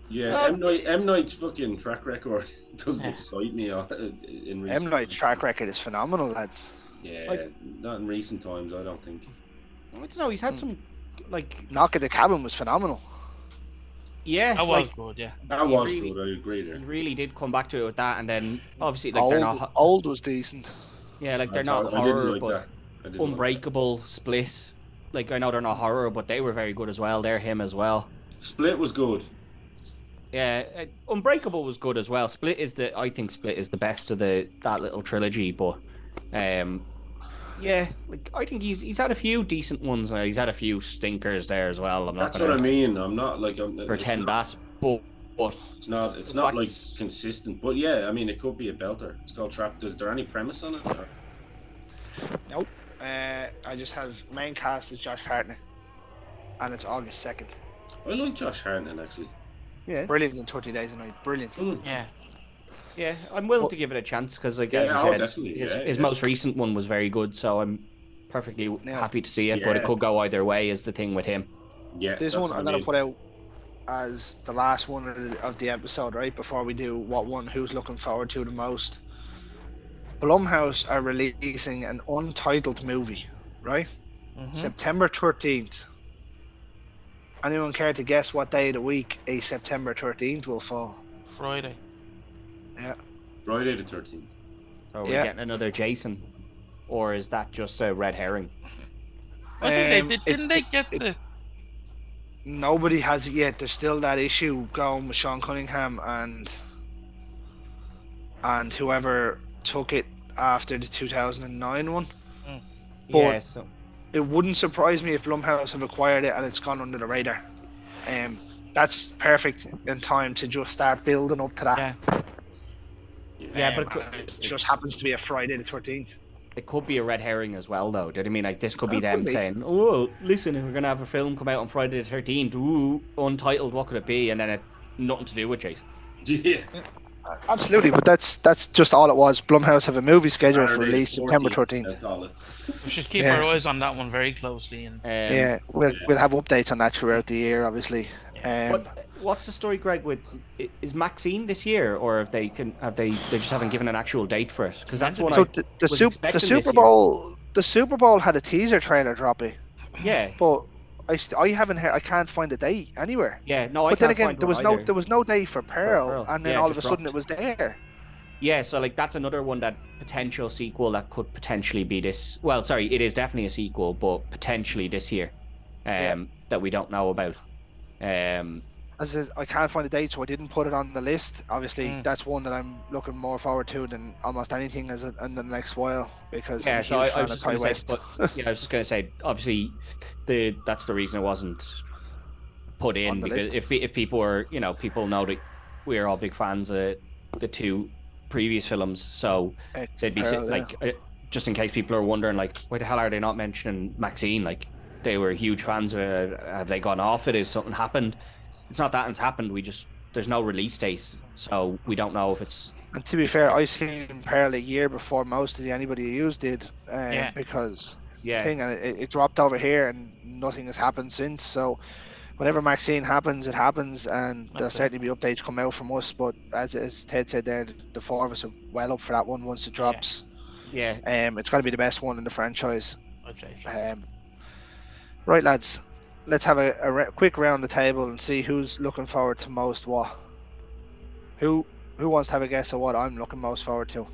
Speaker 4: yeah,
Speaker 2: Uh,
Speaker 4: M Night's fucking track record doesn't
Speaker 3: Yeah.
Speaker 4: excite me in
Speaker 1: M.
Speaker 4: recent
Speaker 1: Night's
Speaker 4: times.
Speaker 1: track record is phenomenal, lads.
Speaker 2: like
Speaker 4: Yeah, not in recent times, I don't think.
Speaker 2: I don't know. He's had
Speaker 1: Mm.
Speaker 2: some like
Speaker 1: Knock at the Cabin was phenomenal.
Speaker 2: yeah,
Speaker 3: That
Speaker 2: like
Speaker 3: was good. Yeah.
Speaker 4: That
Speaker 2: he
Speaker 4: was
Speaker 2: really
Speaker 4: good. I agree there.
Speaker 2: he really did come back to it with that, and then obviously like they're not
Speaker 1: Old was decent.
Speaker 2: yeah, like they're not
Speaker 4: I didn't
Speaker 2: horror,
Speaker 4: like
Speaker 2: but
Speaker 4: that. I didn't like that.
Speaker 2: Unbreakable, Split. Like I know they're not horror, but they were very good as well. They're him as well.
Speaker 4: Split was good.
Speaker 2: Yeah, Unbreakable was good as well. I think Split is the best of that little trilogy, but yeah, like I think he's had a few decent ones. He's had a few stinkers there as well. I'm not
Speaker 4: That's what I
Speaker 2: gonna
Speaker 4: mean. I'm not like
Speaker 2: pretend that, but
Speaker 4: it's
Speaker 2: the
Speaker 4: not like
Speaker 2: facts.
Speaker 4: consistent. But yeah, I mean, it could be a belter. It's called Trap. Is there any premise on it? Or?
Speaker 1: Nope. I just have main cast is Josh Hartnett, and it's August 2nd.
Speaker 4: I like Josh Hartnett actually.
Speaker 2: Yeah,
Speaker 1: Brilliant in 30 Days a Night. Brilliant.
Speaker 3: Yeah.
Speaker 2: yeah, I'm willing
Speaker 1: But-
Speaker 2: to give it a chance because, like
Speaker 4: Yeah,
Speaker 2: as you
Speaker 4: oh,
Speaker 2: said,
Speaker 4: definitely.
Speaker 2: his
Speaker 4: Yeah,
Speaker 2: his
Speaker 4: yeah.
Speaker 2: most recent one was very good. So I'm perfectly
Speaker 1: Now,
Speaker 2: happy to see it, but it
Speaker 4: Yeah.
Speaker 2: could go either way. Is the thing with him.
Speaker 4: Yeah,
Speaker 1: this
Speaker 4: that's
Speaker 1: one
Speaker 4: what
Speaker 1: I'm
Speaker 4: I
Speaker 1: gonna
Speaker 4: mean.
Speaker 1: put out as the last one of the episode, right before we do who's looking forward to the most. Blumhouse are releasing an untitled movie, right?
Speaker 3: Mhm.
Speaker 1: September 13th. Anyone care to guess what day of the week a September 13th will fall?
Speaker 3: Friday.
Speaker 4: Friday the 13th.
Speaker 2: So are we
Speaker 1: Yeah.
Speaker 2: getting another Jason, or is that just a red herring?
Speaker 3: I think they
Speaker 1: Um,
Speaker 3: did.
Speaker 1: it's-
Speaker 3: Didn't they get
Speaker 1: it-
Speaker 3: the?
Speaker 1: Nobody has it yet. There's still that issue going with Sean Cunningham and whoever took it after the 2009 one. But-
Speaker 2: Yeah, so
Speaker 1: It wouldn't surprise me if Blumhouse have acquired it and it's gone under the radar. That's perfect in time to just start building up to that.
Speaker 3: Yeah.
Speaker 2: yeah, but
Speaker 1: And it just happens to be a Friday the 13th.
Speaker 2: it could be a red herring as well, though. Do you know what I mean? Like this could be
Speaker 1: It could
Speaker 2: them
Speaker 1: be.
Speaker 2: saying, "Oh, listen, we're gonna have a film come out on Friday the 13th. Ooh, untitled. What could it be?" And then it nothing to do with Jason.
Speaker 4: Yeah.
Speaker 1: Absolutely, but that's just all it was. Blumhouse have a movie scheduled for
Speaker 4: Saturday the
Speaker 1: release September
Speaker 4: 14th,
Speaker 1: 13th.
Speaker 4: they'll call it.
Speaker 3: We should keep
Speaker 1: Yeah.
Speaker 3: our eyes on that one very closely. And
Speaker 1: Yeah, we'll have updates on that throughout the year, obviously.
Speaker 2: What's the story, Greg? Is Maxine this year, or they just haven't given an actual date for it? Because that's what
Speaker 1: So
Speaker 2: I
Speaker 1: the
Speaker 2: was expecting this
Speaker 1: Super
Speaker 2: year.
Speaker 1: Bowl had a teaser trailer dropping,
Speaker 2: yeah,
Speaker 1: but I haven't heard. I can't find a date anywhere.
Speaker 2: yeah. No, I
Speaker 1: But then
Speaker 2: can't
Speaker 1: again,
Speaker 2: find
Speaker 1: there was
Speaker 2: one
Speaker 1: no
Speaker 2: either.
Speaker 1: there was no date for Pearl,
Speaker 2: Pearl.
Speaker 1: and then
Speaker 2: Yeah,
Speaker 1: all of a
Speaker 2: just
Speaker 1: sudden
Speaker 2: dropped.
Speaker 1: it was there.
Speaker 2: Yeah, so like that's another one that potential sequel that could potentially be this. Well, sorry, it is definitely a sequel, but potentially this year, that we don't know about.
Speaker 1: As I can't find a date, so I didn't put it on the list. Obviously,
Speaker 3: Mm.
Speaker 1: that's one that I'm looking more forward to than almost anything in the next while because
Speaker 2: Yeah,
Speaker 1: I'm a
Speaker 2: so
Speaker 1: huge
Speaker 2: I
Speaker 1: fan
Speaker 2: was
Speaker 1: of
Speaker 2: just
Speaker 1: Ty
Speaker 2: gonna say,
Speaker 1: West.
Speaker 2: but yeah, I was just gonna say, obviously, that's the reason it wasn't put in
Speaker 1: On the
Speaker 2: because
Speaker 1: list.
Speaker 2: if people were, people know that we're all big fans of the two previous films, so they'd be
Speaker 1: Pearl, yeah.
Speaker 2: like, just in case people are wondering, like, why the hell are they not mentioning Maxine? Like, they were huge fans of it. Have they gone off it? Has something happened? It's not that it's happened. There's no release date, so we don't know if it's.
Speaker 1: And to be fair, I seen Pearl a year before most of anybody who used did,
Speaker 3: Yeah.
Speaker 1: because
Speaker 2: Yeah,
Speaker 1: thing, and it dropped over here, and nothing has happened since. So whenever Maxine happens, it happens, and there'll
Speaker 3: That's it.
Speaker 1: certainly be updates come out from us. But as Ted said there, the four of us are well up for that one once it drops.
Speaker 2: yeah.
Speaker 1: It's going to be the best one in the franchise.
Speaker 3: I'd say so.
Speaker 1: Right, lads, let's have a quick round the table and see who's looking forward to most what. Who wants to have a guess at what I'm looking most forward to?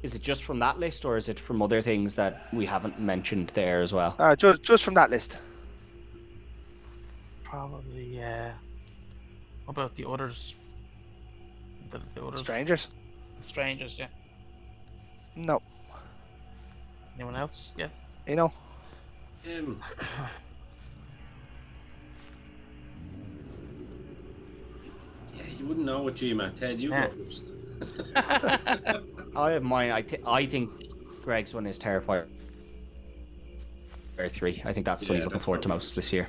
Speaker 2: Is it just from that list, or is it from other things that we haven't mentioned there as well?
Speaker 1: Just from that list.
Speaker 3: Probably. What about the others? The others.
Speaker 1: Strangers?
Speaker 3: Strangers. Yeah.
Speaker 1: No.
Speaker 3: Anyone else? Yes.
Speaker 1: You know.
Speaker 4: Yeah, you wouldn't know what G-Man. Ted, you
Speaker 3: Yeah.
Speaker 4: go first.
Speaker 2: I have mine. I think Greg's one is Terrifier 3. I think that's what
Speaker 4: Yeah,
Speaker 2: he's looking
Speaker 4: that's
Speaker 2: forward to
Speaker 4: probably
Speaker 2: most this year.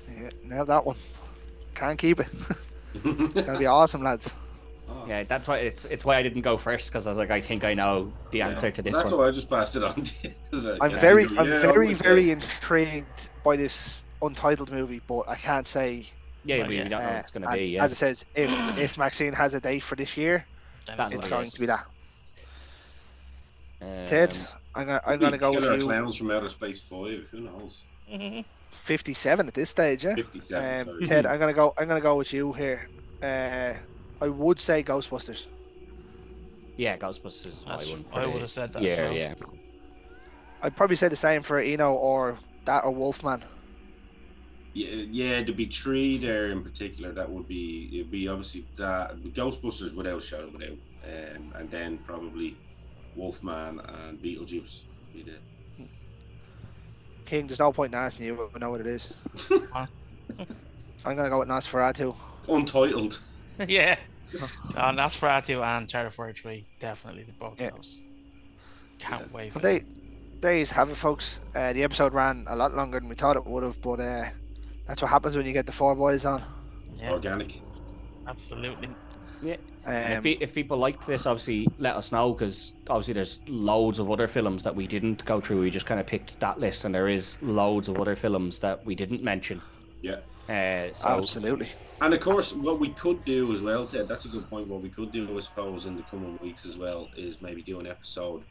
Speaker 1: Yeah, nailed that one. Can't keep it. It's gonna be awesome, lads.
Speaker 4: Oh.
Speaker 2: Yeah, that's why it's why I didn't go first, because I was like, I think I know the answer to this
Speaker 4: That's
Speaker 2: one.
Speaker 4: why I just passed it on to you.
Speaker 1: I'm
Speaker 4: Yeah,
Speaker 1: very
Speaker 4: okay.
Speaker 1: very intrigued by this Untitled movie, but I can't say.
Speaker 2: Yeah,
Speaker 3: Well,
Speaker 2: we
Speaker 3: yeah.
Speaker 2: don't know what it's going to
Speaker 1: And
Speaker 2: be. Yeah,
Speaker 1: as it says, if Maxine has a date for this year,
Speaker 3: Then
Speaker 2: That's
Speaker 1: it's
Speaker 2: what it
Speaker 1: going
Speaker 2: is.
Speaker 1: to be that.
Speaker 2: Um,
Speaker 1: Ted, I'm
Speaker 4: Could
Speaker 1: gonna
Speaker 4: be
Speaker 1: go with
Speaker 4: Killer
Speaker 1: you.
Speaker 4: Clowns from Outer Space 5. Who knows?
Speaker 1: 57 at this stage, yeah.
Speaker 4: 57. Sorry.
Speaker 1: Ted, I'm gonna go with you here. I would say Ghostbusters.
Speaker 2: yeah, Ghostbusters is my
Speaker 3: That's-
Speaker 2: one.
Speaker 3: I would have said that as
Speaker 2: Yeah,
Speaker 3: well.
Speaker 2: yeah.
Speaker 1: I'd probably say the same for Eno or that or Wolfman.
Speaker 4: Yeah, there'd be 3 there in particular. It'd be obviously that Ghostbusters without a shadow of a doubt, and then probably Wolfman and Beetlejuice. Be the...
Speaker 1: King, there's no point in asking you. I know what it is. I'm gonna go with Nosferatu.
Speaker 4: Untitled.
Speaker 3: Yeah. Nosferatu and Terrifier 3, definitely the both
Speaker 1: Yeah.
Speaker 3: of those. Can't wait for
Speaker 1: Well,
Speaker 3: that.
Speaker 1: there you have it, folks. The episode ran a lot longer than we thought it would have, but that's what happens when you get the four boys on.
Speaker 3: Yeah,
Speaker 4: Organic.
Speaker 3: absolutely.
Speaker 2: Yeah. And if people liked this, obviously let us know, because obviously there's loads of other films that we didn't go through. We just kind of picked that list, and there is loads of other films that we didn't mention.
Speaker 4: Yeah.
Speaker 2: So
Speaker 1: Absolutely.
Speaker 4: And of course, what we could do as well, Ted, that's a good point. What we could do, I suppose, in the coming weeks as well, is maybe do an episode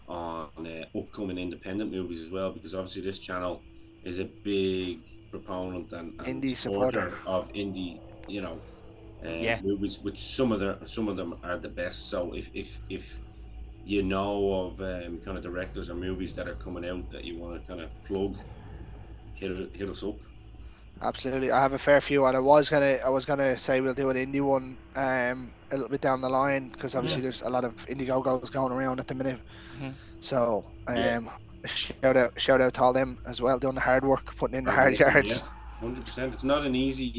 Speaker 4: on upcoming independent movies as well, because obviously this channel is a big proponent and
Speaker 1: Indie
Speaker 4: supporter
Speaker 1: supporter.
Speaker 4: of indie,
Speaker 2: Yeah.
Speaker 4: movies, which some of them are the best. So if you know of kind of directors or movies that are coming out that you want to kind of plug, hit us up.
Speaker 1: Absolutely. I have a fair few, and I was gonna say we'll do an indie one a little bit down the line, because obviously there's a lot of Indiegogos going around at the minute.
Speaker 3: Mhm.
Speaker 1: So
Speaker 4: Yeah.
Speaker 1: shout out to all them as well, doing the hard work, putting in the hard
Speaker 4: Yeah,
Speaker 1: yards.
Speaker 4: 100%. It's not an easy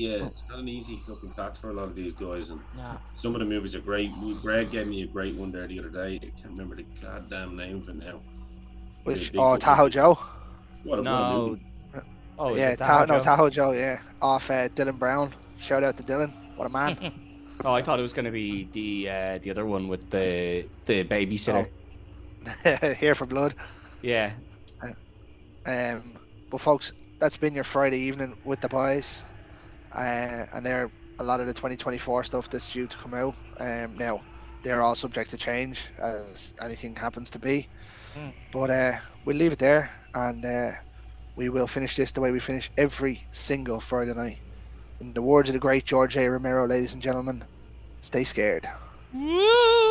Speaker 4: fucking path for a lot of these guys, and
Speaker 3: Nah.
Speaker 4: some of the movies are great. Greg gave me a great one there the other day. I can't remember the goddamn name of it now.
Speaker 1: Which
Speaker 4: Big
Speaker 1: Tahoe
Speaker 4: fucking-
Speaker 1: Joe.
Speaker 4: What a
Speaker 2: no.
Speaker 4: movie.
Speaker 2: Oh,
Speaker 1: Yeah,
Speaker 2: is it
Speaker 1: Tahoe Joe. Yeah, off Dylan Brown. Shout out to Dylan. What a man.
Speaker 2: Oh, I thought it was going to be the other one with the babysitter.
Speaker 1: Here for blood.
Speaker 2: Yeah.
Speaker 1: But folks, that's been your Friday evening with the boys, and they're a lot of the 2024 stuff that's due to come out. Now they're all subject to change as anything happens to be, but we'll leave it there, and we will finish this the way we finish every single Friday night. In the words of the great George A. Romero, ladies and gentlemen, stay scared.
Speaker 3: Woo!